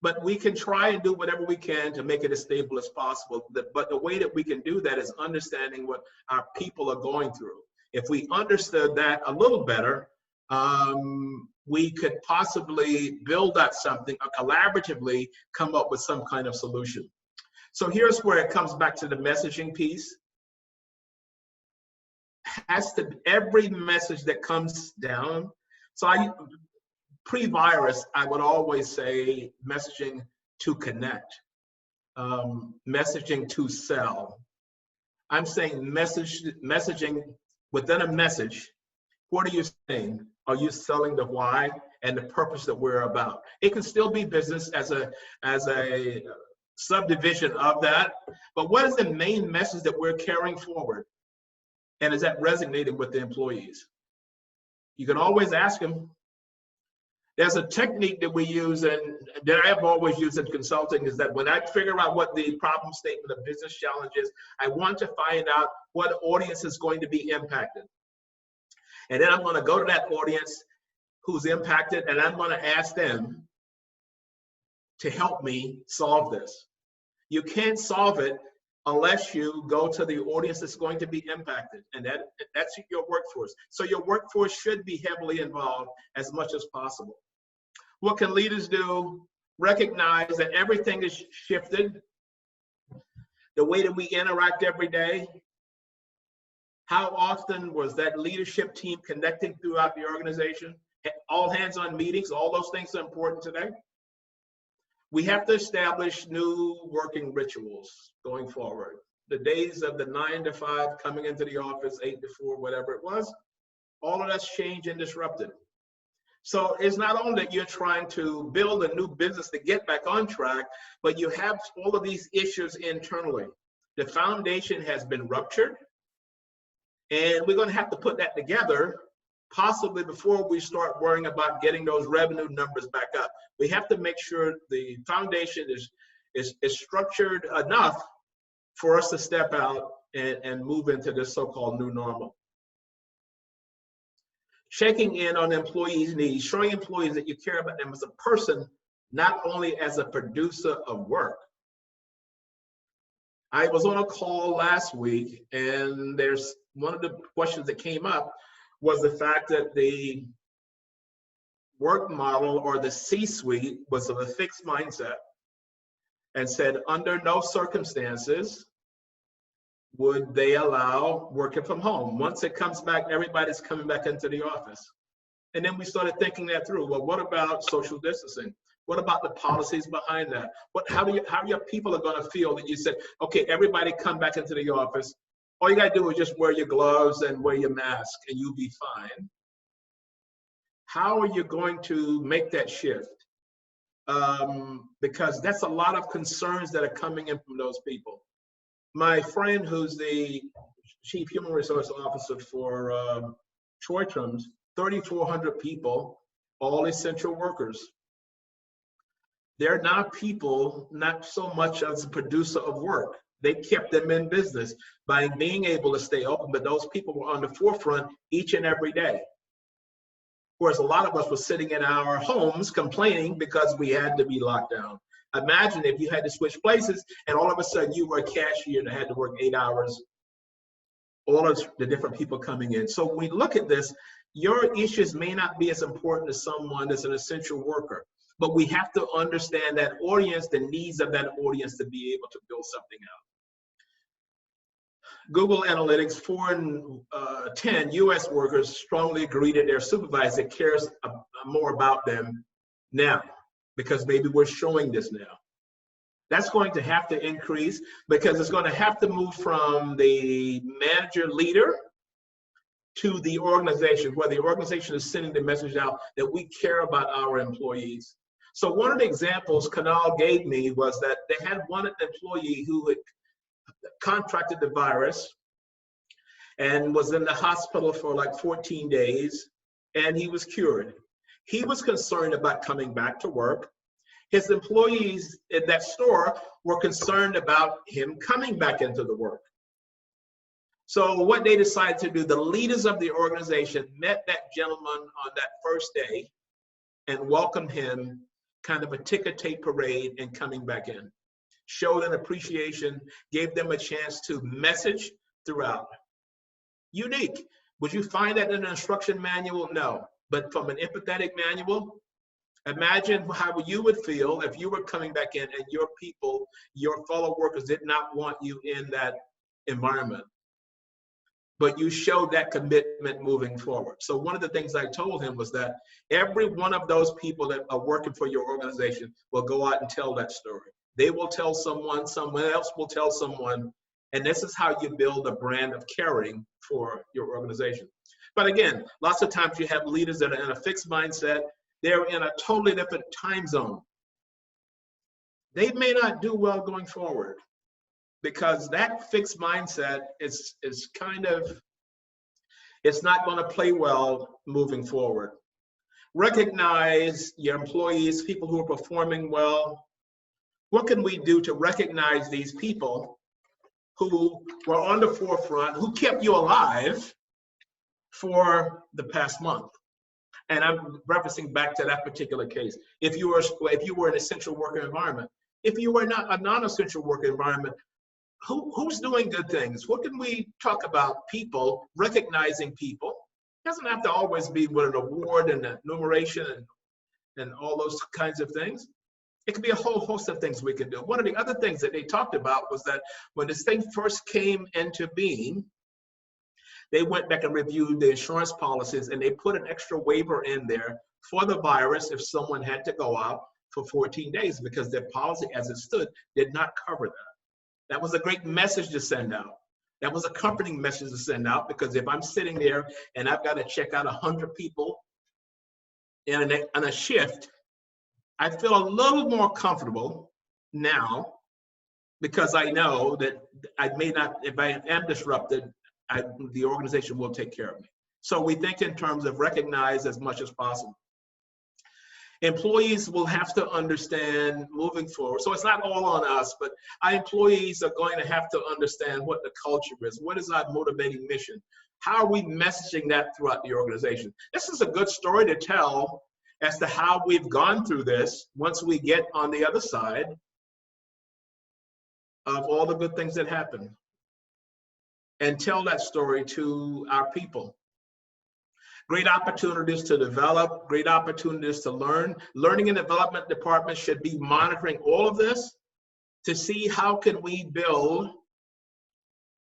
But we can try and do whatever we can to make it as stable as possible. But the way that we can do that is understanding what our people are going through. If we understood that a little better, we could possibly build out something or collaboratively come up with some kind of solution. So here's where it comes back to the messaging piece. Every message that comes down. So pre-virus, I would always say messaging to connect, messaging to sell. I'm saying messaging within a message. What are you saying? Are you selling the why and the purpose that we're about? It can still be business as a subdivision of that, but what is the main message that we're carrying forward? And is that resonating with the employees? You can always ask them. There's a technique that we use and that I've always used in consulting is that when I figure out what the problem statement of business challenge is, I want to find out what audience is going to be impacted. And then I'm going to go to that audience who's impacted and I'm going to ask them to help me solve this. You can't solve it unless you go to the audience that's going to be impacted, and that's your workforce. So your workforce should be heavily involved as much as possible. What can leaders do? Recognize that everything is shifted. The way that we interact every day. How often was that leadership team connecting throughout the organization? All hands on meetings, all those things are important today. We have to establish new working rituals going forward. The days of the 9 to 5 coming into the office, 8 to 4, whatever it was, all of that's changed and disrupted. So it's not only that you're trying to build a new business to get back on track, but you have all of these issues internally. The foundation has been ruptured, and we're going to have to put that together possibly before we start worrying about getting those revenue numbers back up. We have to make sure the foundation is structured enough for us to step out and move into this so-called new normal. Checking in on employees' needs, showing employees that you care about them as a person, not only as a producer of work. I was on a call last week, and there's one of the questions that came up was the fact that the work model or the C-suite was of a fixed mindset and said under no circumstances would they allow working from home. Once it comes back, everybody's coming back into the office. And then we started thinking that through. Well, what about social distancing? What about the policies behind that? How your people are going to feel that you said, okay, everybody come back into the office. All you got to do is just wear your gloves and wear your mask and you'll be fine. How are you going to make that shift? Because that's a lot of concerns that are coming in from those people. My friend who's the Chief Human Resource Officer for Troytrum's, 3,400 people, all essential workers. They're not people, not so much as a producer of work. They kept them in business by being able to stay open, but those people were on the forefront each and every day. Whereas a lot of us were sitting in our homes complaining because we had to be locked down. Imagine if you had to switch places and all of a sudden you were a cashier that had to work 8 hours, all of the different people coming in. So when we look at this, your issues may not be as important as someone that's an essential worker, but we have to understand that audience, the needs of that audience to be able to build something out. Google Analytics, 4 in 10 US workers strongly agree that their supervisor cares more about them now, because maybe we're showing this now. That's going to have to increase because it's going to have to move from the manager leader to the organization, where the organization is sending the message out that we care about our employees. So one of the examples Kanal gave me was that they had one employee who had contracted the virus and was in the hospital for like 14 days, and he was cured. He was concerned about coming back to work. His employees in that store were concerned about him coming back into the work. So what they decided to do, the leaders of the organization met that gentleman on that first day and welcomed him, kind of a ticker tape parade and coming back in. Showed an appreciation, gave them a chance to message throughout. Unique. Would you find that in an instruction manual? No. But from an empathetic manual, imagine how you would feel if you were coming back in and your people, your fellow workers did not want you in that environment, but you showed that commitment moving forward. So one of the things I told him was that every one of those people that are working for your organization will go out and tell that story. They will tell someone, someone else will tell someone, and this is how you build a brand of caring for your organization. But again, lots of times you have leaders that are in a fixed mindset. They're in a totally different time zone. They may not do well going forward because that fixed mindset is kind of, it's not going to play well moving forward. Recognize your employees, people who are performing well. What can we do to recognize these people who were on the forefront, who kept you alive for the past month? And I'm referencing back to that particular case. If you were an essential worker environment, if you were not a non-essential worker environment, who's doing good things? What can we talk about? People, recognizing people. It doesn't have to always be with an award and an enumeration and all those kinds of things. It could be a whole host of things we can do. One of the other things that they talked about was that when this thing first came into being, they went back and reviewed the insurance policies and they put an extra waiver in there for the virus if someone had to go out for 14 days because their policy as it stood did not cover that. That was a great message to send out. That was a comforting message to send out because if I'm sitting there and I've got to check out 100 people in a shift, I feel a little more comfortable now because I know that I may not, if I am disrupted, the organization will take care of me. So we think in terms of recognize as much as possible. Employees will have to understand moving forward. So it's not all on us, but our employees are going to have to understand what the culture is. What is our motivating mission? How are we messaging that throughout the organization? This is a good story to tell as to how we've gone through this once we get on the other side of all the good things that happen. And tell that story to our people. Great opportunities to develop, great opportunities to learn. Learning and development departments should be monitoring all of this to see how can we build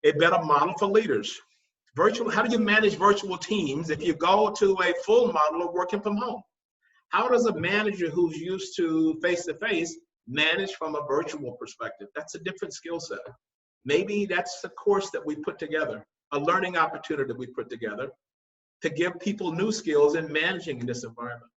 a better model for leaders. How do you manage virtual teams if you go to a full model of working from home? How does a manager who's used to face-to-face manage from a virtual perspective? That's a different skill set. Maybe that's a course that we put together, a learning opportunity that we put together to give people new skills in managing in this environment.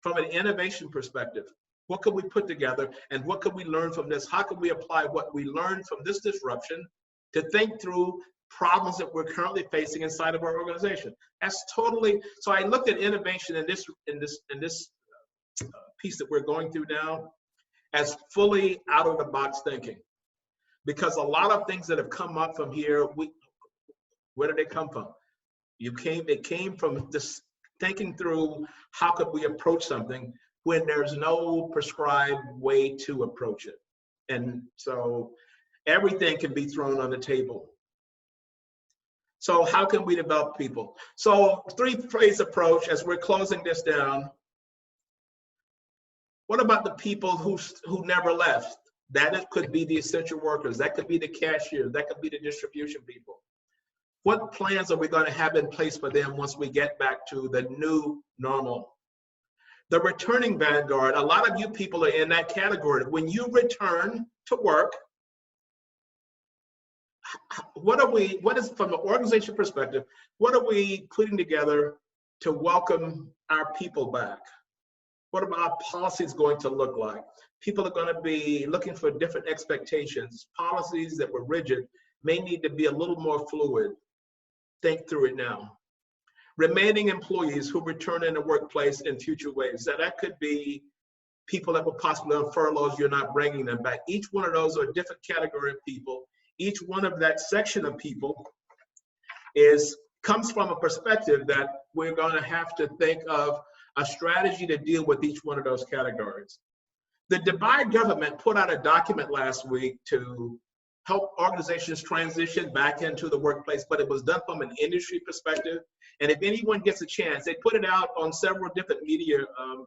From an innovation perspective, what could we put together and what could we learn from this? How can we apply what we learned from this disruption to think through problems that we're currently facing inside of our organization? That's totally, so I looked at innovation in this piece that we're going through now as fully out of the box thinking. Because a lot of things that have come up from here, where did they come from? It came from just thinking through how could we approach something when there's no prescribed way to approach it. And so everything can be thrown on the table. So how can we develop people? So three-phase approach as we're closing this down. What about the people who never left? That could be the essential workers. That could be the cashiers. That could be the distribution people. What plans are we going to have in place for them once we get back to the new normal? The returning vanguard, a lot of you people are in that category. When you return to work, what is from an organization perspective, what are we putting together to welcome our people back? What are our policies going to look like? People are going to be looking for different expectations. Policies that were rigid may need to be a little more fluid. Think through it now. Remaining employees who return in the workplace in future ways. That could be people that were possibly on furloughs, you're not bringing them back. Each one of those are a different category of people. Each one of that section of people comes from a perspective that we're going to have to think of a strategy to deal with each one of those categories. The Dubai government put out a document last week to help organizations transition back into the workplace, but it was done from an industry perspective. And if anyone gets a chance, they put it out on several different media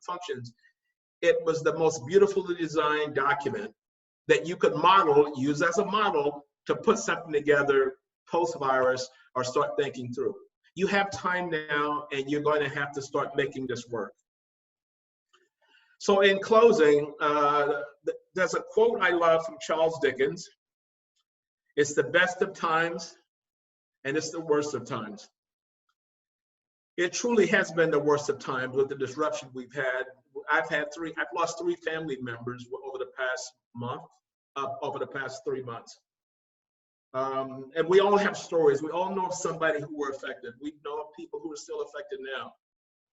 functions. It was the most beautifully designed document that you could use as a model to put something together post-virus or start thinking through. You have time now, and you're going to have to start making this work. So in closing, there's a quote I love from Charles Dickens. It's the best of times, and it's the worst of times. It truly has been the worst of times with the disruption we've had. I've lost 3 family members over the past month, over the past 3 months. And we all have stories. We all know of somebody who were affected. We know of people who are still affected now.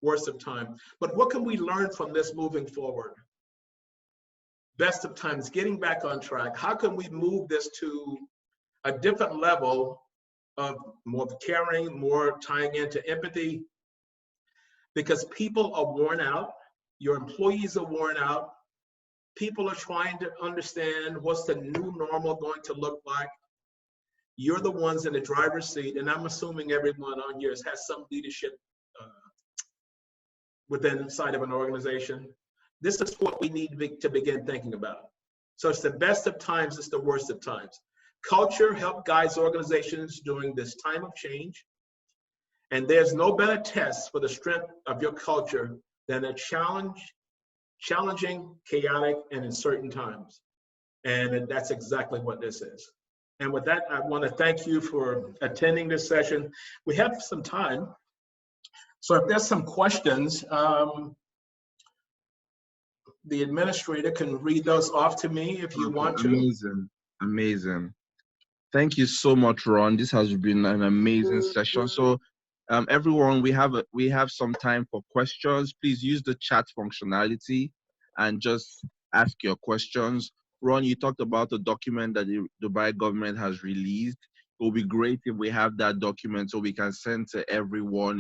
Worst of time. But what can we learn from this moving forward? Best of times, getting back on track. How can we move this to a different level of more caring, more tying into empathy? Because people are worn out. Your employees are worn out. People are trying to understand what's the new normal going to look like. You're the ones in the driver's seat, and I'm assuming everyone on here has some leadership within inside of an organization. This is what we need to begin thinking about. So it's the best of times, it's the worst of times. Culture helps guide organizations during this time of change. And there's no better test for the strength of your culture than a challenging, chaotic, and uncertain times. And that's exactly what this is. And with that, I want to thank you for attending this session. We have some time. So if there's some questions, the administrator can read those off to me if you want to. Amazing, amazing. Thank you so much, Ron. This has been an amazing session. So everyone, we have some time for questions. Please use the chat functionality and just ask your questions. Ron, you talked about the document that the Dubai government has released. It will be great if we have that document so we can send to everyone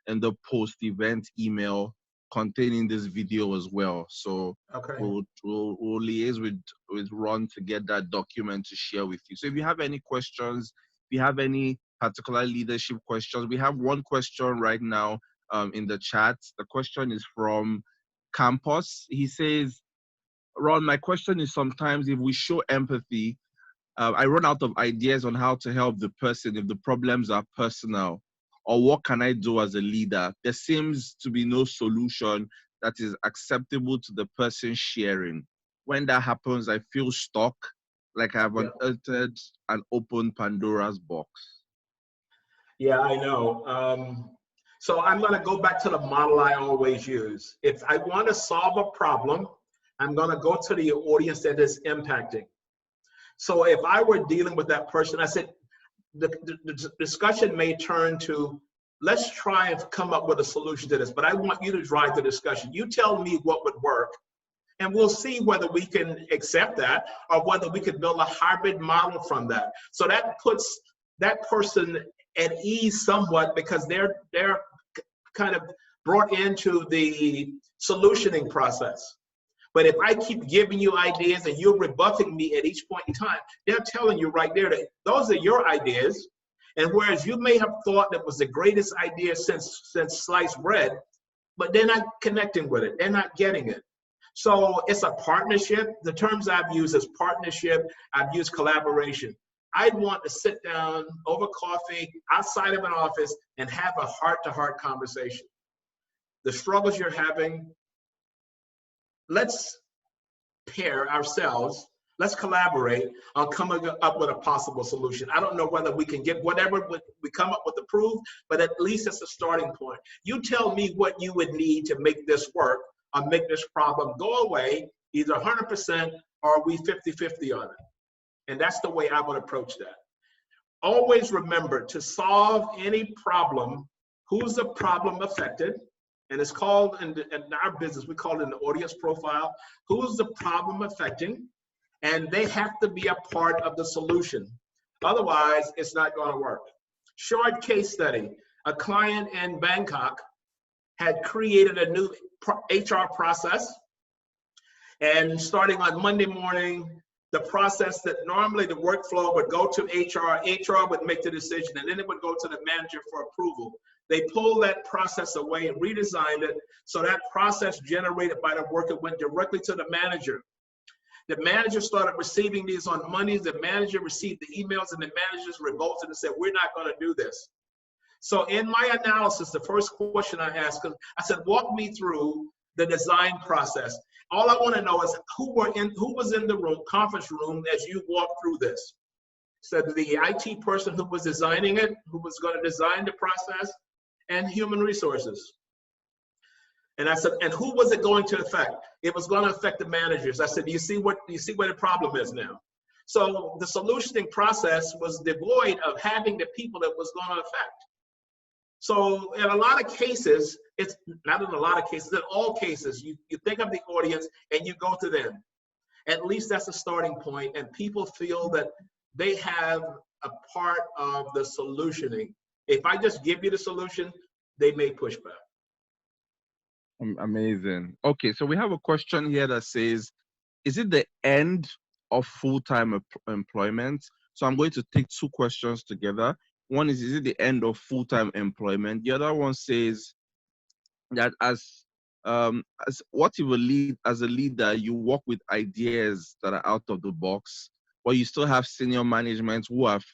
in the post-event email containing this video as well. So okay. we'll liaise with Ron to get that document to share with you. So if you have any questions, if you have any particular leadership questions, we have one question right now in the chat. The question is from Campus. He says, Ron, my question is, sometimes if we show empathy, I run out of ideas on how to help the person if the problems are personal, or what can I do as a leader? There seems to be no solution that is acceptable to the person sharing. When that happens, I feel stuck, like I've unearthed an open Pandora's box. Yeah, I know. So I'm going to go back to the model I always use. If I want to solve a problem, I'm going to go to the audience that is impacting. So if I were dealing with that person, I said, the discussion may turn to, let's try and come up with a solution to this, but I want you to drive the discussion. You tell me what would work, and we'll see whether we can accept that or whether we could build a hybrid model from that. So that puts that person at ease somewhat, because they're kind of brought into the solutioning process. But if I keep giving you ideas and you're rebuffing me at each point in time, they're telling you right there that those are your ideas. And whereas you may have thought that was the greatest idea since sliced bread, but they're not connecting with it. They're not getting it. So it's a partnership. The terms I've used is partnership. I've used collaboration. I'd want to sit down over coffee outside of an office and have a heart-to-heart conversation. The struggles you're having, let's pair ourselves, let's collaborate on coming up with a possible solution. I don't know whether we can get whatever we come up with approved, but at least it's a starting point. You tell me what you would need to make this work or make this problem go away, either 100% or we 50-50 on it. And that's the way I would approach that. Always remember, to solve any problem, who's the problem affected? And it's called, in our business, we call it an audience profile. Who's the problem affecting? And they have to be a part of the solution. Otherwise, it's not going to work. Short case study. A client in Bangkok had created a new HR process. And starting on Monday morning, the process that normally the workflow would go to HR, HR would make the decision, and then it would go to the manager for approval. They pulled that process away and redesigned it so that process generated by the worker went directly to the manager. The manager started receiving these on Mondays. The manager received the emails, and the managers revolted and said, we're not going to do this. So in my analysis, the first question I asked, I said, walk me through the design process. All I want to know is who was in the room, conference room, as you walked through this. So the IT person who was designing it, who was going to design the process, and human resources. And I said, and who was it going to affect? It was going to affect the managers. I said, do you see where the problem is now? So the solutioning process was devoid of having the people that was going to affect. So in a lot of cases, it's not in a lot of cases, in all cases, you think of the audience and you go to them. At least that's a starting point, and people feel that they have a part of the solutioning. If I just give you the solution, they may push back. Amazing. Okay, so we have a question here that says, is it the end of full-time employment? So I'm going to take two questions together. One is it the end of full-time employment? The other one says that as what if as a leader, you work with ideas that are out of the box, but you still have senior management who have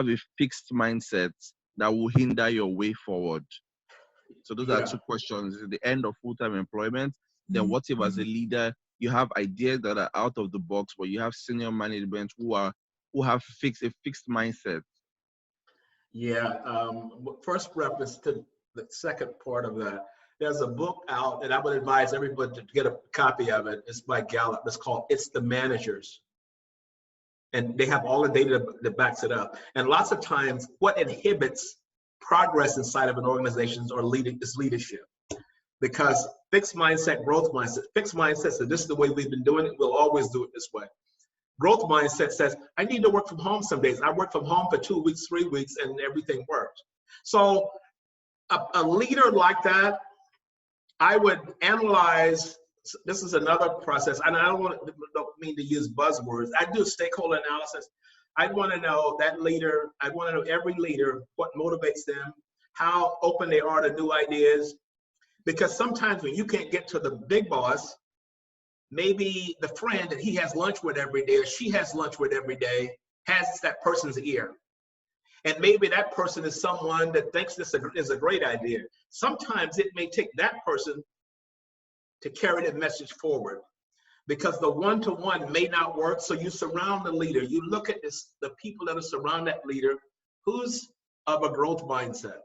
a fixed mindset that will hinder your way forward. So those are two questions. Is it the end of full-time employment? Then what if as a leader, you have ideas that are out of the box, but you have senior management who have a fixed mindset? Yeah, first reference to the second part of that. There's a book out, and I would advise everybody to get a copy of it. It's by Gallup. It's called It's the Managers. And they have all the data that backs it up. And lots of times, what inhibits progress inside of an organization is leadership. Because fixed mindset, growth mindset, fixed mindset says this is the way we've been doing it, we'll always do it this way. Growth mindset says, I need to work from home some days. I work from home for 2 weeks, 3 weeks, and everything works. So a leader like that, I would analyze, this is another process, and I don't mean to use buzzwords. I do stakeholder analysis. I want to know that leader, I want to know every leader, what motivates them, how open they are to new ideas. Because sometimes when you can't get to the big boss, maybe the friend that he has lunch with every day or she has lunch with every day has that person's ear. And maybe that person is someone that thinks this is a great idea. Sometimes it may take that person to carry the message forward because the one-to-one may not work. So you surround the leader. You look at the people that are surround that leader, who's of a growth mindset,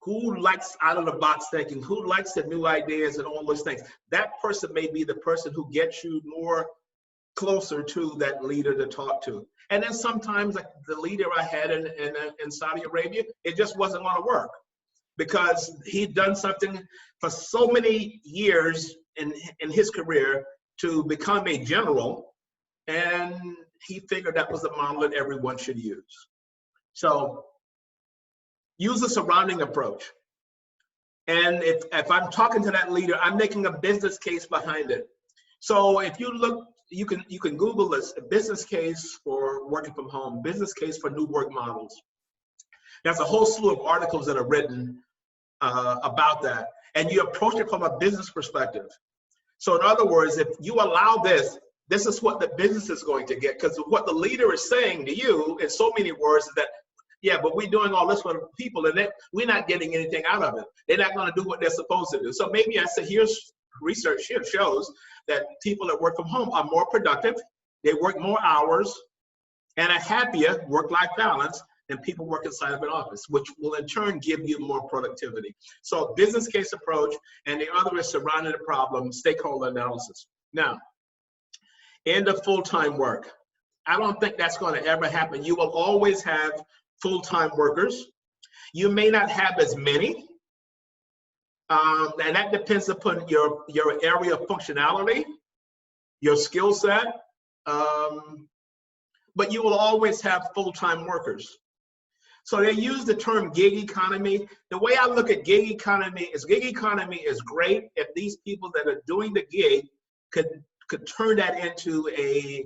who likes out of the box thinking, who likes the new ideas and all those things. That person may be the person who gets you more closer to that leader to talk to. And then sometimes, like the leader I had in Saudi Arabia, it just wasn't going to work because he'd done something for so many years in his career to become a general, and he figured that was the model that everyone should use. So use a surrounding approach. And if I'm talking to that leader, I'm making a business case behind it. So if you look, you can Google this, a business case for working from home, business case for new work models. There's a whole slew of articles that are written about that. And you approach it from a business perspective. So in other words, if you allow this is what the business is going to get. Because what the leader is saying to you in so many words is that, yeah, but we're doing all this for the people and we're not getting anything out of it. They're not going to do what they're supposed to do. So maybe I say, here's research here shows that people that work from home are more productive, they work more hours, and a happier work-life balance than people work inside of an office, which will in turn give you more productivity. So business case approach, and the other is surrounding the problem, stakeholder analysis. Now, end of full-time work. I don't think that's going to ever happen. You will always have full-time workers. You may not have as many, and that depends upon your area of functionality, your skill set, but you will always have full-time workers. So they use the term gig economy. The way I look at gig economy is great if these people that are doing the gig could could turn that into a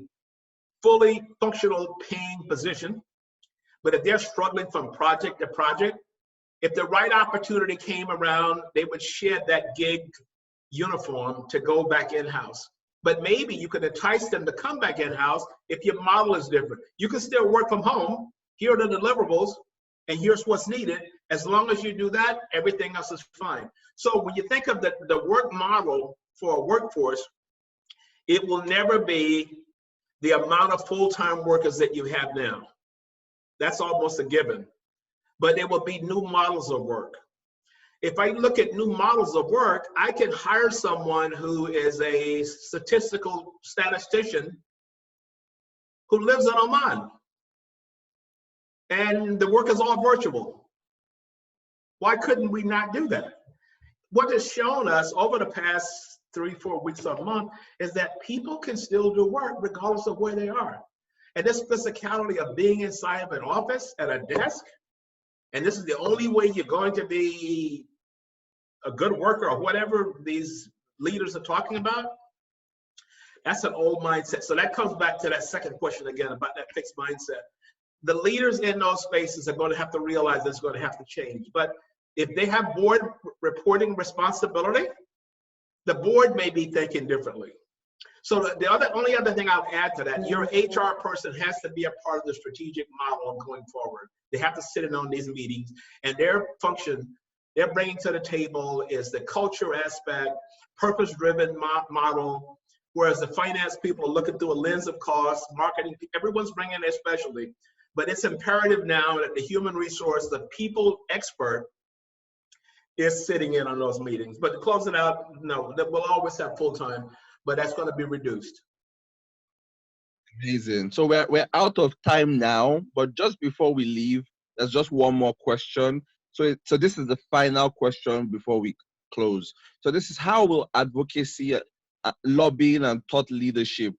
fully functional paying position. But if they're struggling from project to project, if the right opportunity came around, they would shed that gig uniform to go back in-house. But maybe you could entice them to come back in-house if your model is different. You can still work from home. Here are the deliverables, and here's what's needed. As long as you do that, everything else is fine. So when you think of the work model for a workforce, it will never be the amount of full-time workers that you have now. That's almost a given. But there will be new models of work. If I look at new models of work, I can hire someone who is a statistical statistician who lives in Oman, and the work is all virtual. Why couldn't we not do that? What has shown us over the past 3-4 weeks or a month is that people can still do work regardless of where they are. And this physicality of being inside of an office at a desk, and this is the only way you're going to be a good worker or whatever these leaders are talking about, that's an old mindset. So that comes back to that second question again about that fixed mindset. The leaders in those spaces are going to have to realize it's going to have to change. But if they have board reporting responsibility, the board may be thinking differently. So the only other thing I'll add to that, your HR person has to be a part of the strategic model going forward. They have to sit in on these meetings, and their function, they're bringing to the table is the culture aspect, purpose-driven model, whereas the finance people are looking through a lens of cost, marketing, everyone's bringing their specialty. But it's imperative now that the human resource, the people expert, is sitting in on those meetings. But to close it out, no, we'll always have full-time, but that's going to be reduced. Amazing. So we're out of time now, but just before we leave, there's just one more question. So this is the final question before we close. So this is, how will advocacy, lobbying, and thought leadership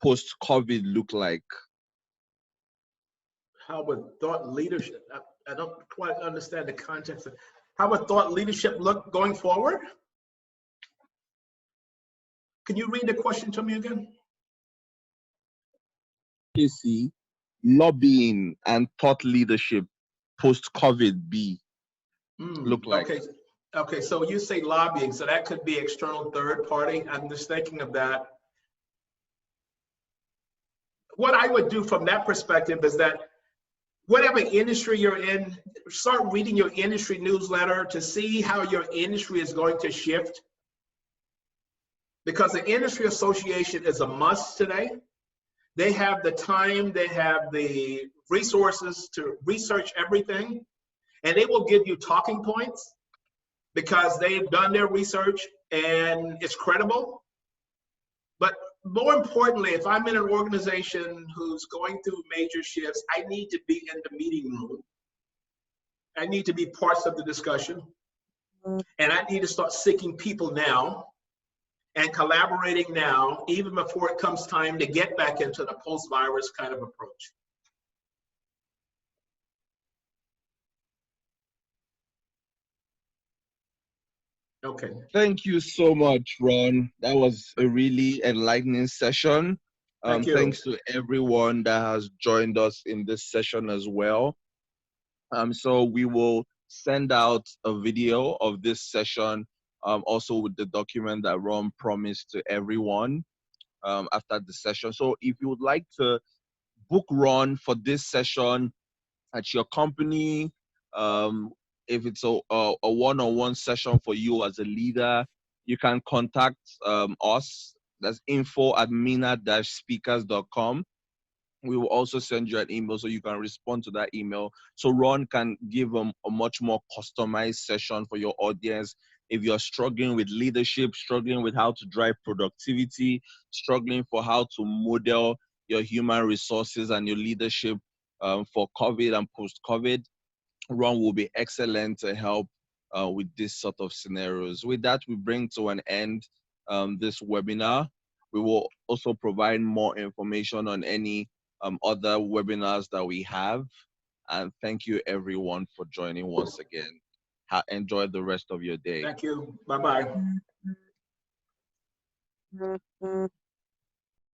post-COVID look like? How would thought leadership, I don't quite understand the context of, how would thought leadership look going forward? Can you read the question to me again? Advocacy, lobbying, and thought leadership post-COVID look like? Okay, so you say lobbying, so that could be external third party. I'm just thinking of that. What I would do from that perspective is that whatever industry you're in, start reading your industry newsletter to see how your industry is going to shift. Because the industry association is a must today. They have the time, they have the resources to research everything, and they will give you talking points because they've done their research and it's credible. But more importantly, if I'm in an organization who's going through major shifts, I need to be in the meeting room. I need to be parts of the discussion. And I need to start seeking people now and collaborating now, even before it comes time to get back into the post-virus kind of approach. Okay. Thank you so much, Ron. That was a really enlightening session. Thank you. Thanks to everyone that has joined us in this session as well. So we will send out a video of this session, also with the document that Ron promised to everyone after the session. So if you would like to book Ron for this session at your company, if it's a one-on-one session for you as a leader, you can contact us. That's info@MENA-speakers.com. We will also send you an email so you can respond to that email. So Ron can give a much more customized session for your audience. If you're struggling with leadership, struggling with how to drive productivity, struggling for how to model your human resources and your leadership for COVID and post-COVID, Ron will be excellent to help with this sort of scenarios. With that, we bring to an end this webinar. We will also provide more information on any other webinars that we have. And thank you everyone for joining once again. Enjoy the rest of your day. Thank you. Bye-bye.